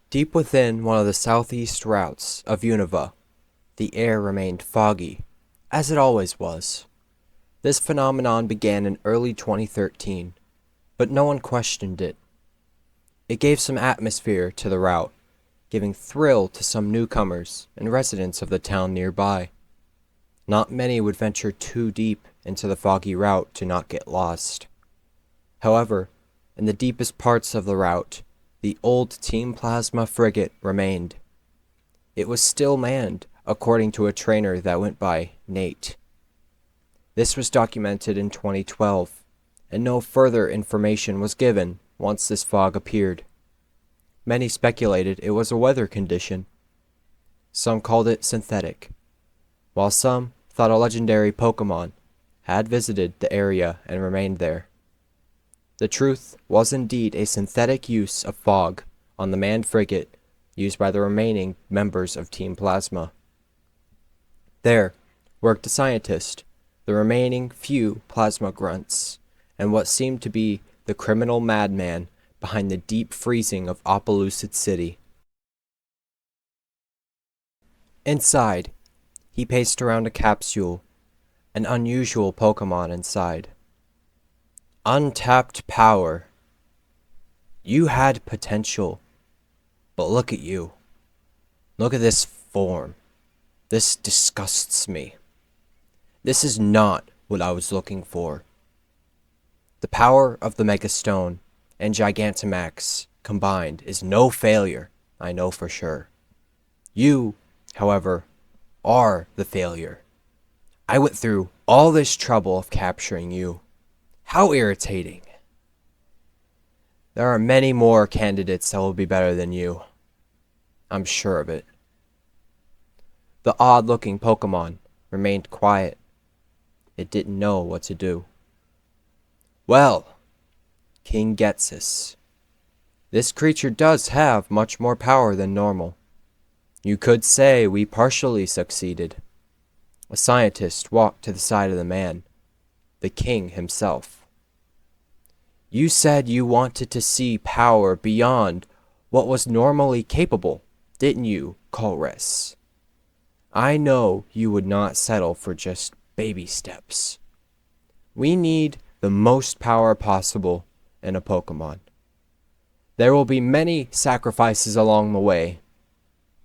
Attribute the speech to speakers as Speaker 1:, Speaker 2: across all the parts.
Speaker 1: Deep within one of the southeast routes of Unova, the air remained foggy, as it always was. This phenomenon began in early 2013, but no one questioned it. It gave some atmosphere to the route, giving thrill to some newcomers and residents of the town nearby. Not many would venture too deep into the foggy route to not get lost. However, in the deepest parts of the route, the old Team Plasma frigate remained. It was still manned, according to a trainer that went by Nate. This was documented in 2012, and no further information was given once this fog appeared. Many speculated it was a weather condition. Some called it synthetic, while some thought a legendary Pokemon had visited the area and remained there. The truth was indeed a synthetic use of fog on the manned frigate used by the remaining members of Team Plasma. There worked a scientist, the remaining few plasma grunts, and what seemed to be the criminal madman behind the deep freezing of Opelucid City. Inside, he paced around a capsule, an unusual Pokemon inside. Untapped power. You had potential, but look at you. Look at this form. This disgusts me. This is not what I was looking for. The power of the Mega Stone and Gigantamax combined is no failure, I know for sure. You, however, are the failure. I went through all this trouble of capturing you. How irritating. There are many more candidates that will be better than you. I'm sure of it. The odd-looking Pokemon remained quiet. It didn't know what to do. Well, King Getsus. This creature does have much more power than normal. You could say we partially succeeded. A scientist walked to the side of the man, the king himself. You said you wanted to see power beyond what was normally capable, didn't you, Colress? I know you would not settle for just baby steps. We need the most power possible in a Pokemon. There will be many sacrifices along the way.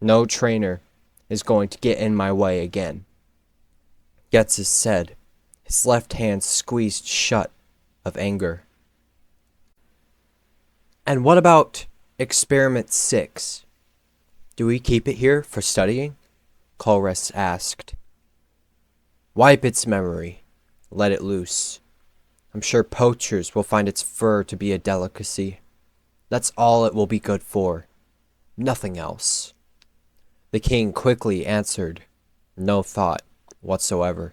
Speaker 1: No trainer is going to get in my way again. Getsus said, his left hand squeezed shut of anger. And what about Experiment 6? Do we keep it here for studying? Colress asked. Wipe its memory. Let it loose. I'm sure poachers will find its fur to be a delicacy. That's all it will be good for. Nothing else. The king quickly answered, no thought whatsoever.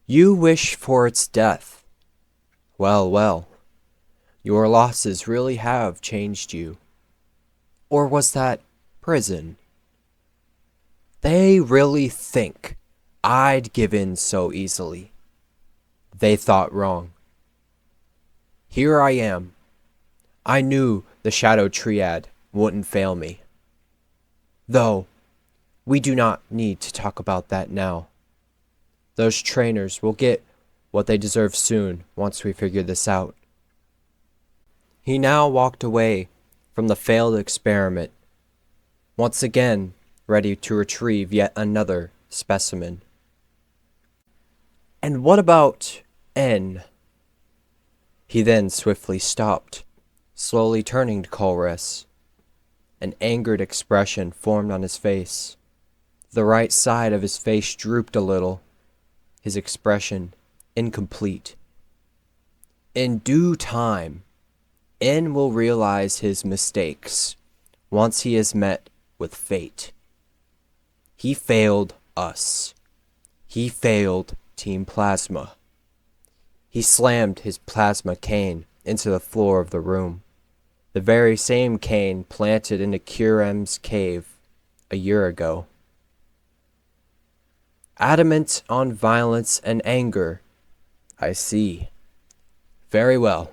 Speaker 1: You wish for its death. Well, well. Your losses really have changed you. Or was that prison? They really think I'd give in so easily. They thought wrong. Here I am. I knew the Shadow Triad wouldn't fail me. Though, we do not need to talk about that now. Those trainers will get what they deserve soon once we figure this out. He now walked away from the failed experiment, once again ready to retrieve yet another specimen. And what about N? He then swiftly stopped, slowly turning to Colress. An angered expression formed on his face. The right side of his face drooped a little, his expression incomplete. In due time, N will realize his mistakes once he is met with fate. He failed us. He failed Team Plasma. He slammed his plasma cane into the floor of the room, the very same cane planted into Curem's cave a year ago. Adamant on violence and anger, I see. Very well.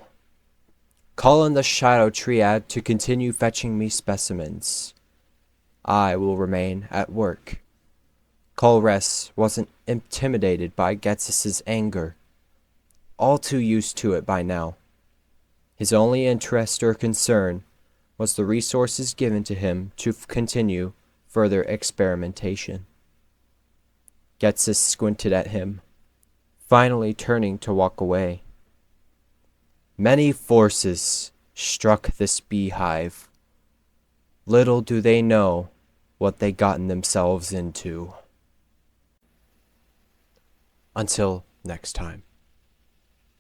Speaker 1: Call on the Shadow Triad to continue fetching me specimens. I will remain at work. Colress wasn't intimidated by Getsis's anger, all too used to it by now. His only interest or concern was the resources given to him to continue further experimentation. Getsis squinted at him, finally turning to walk away. Many forces struck this beehive. Little do they know what they gotten themselves into. Until next time.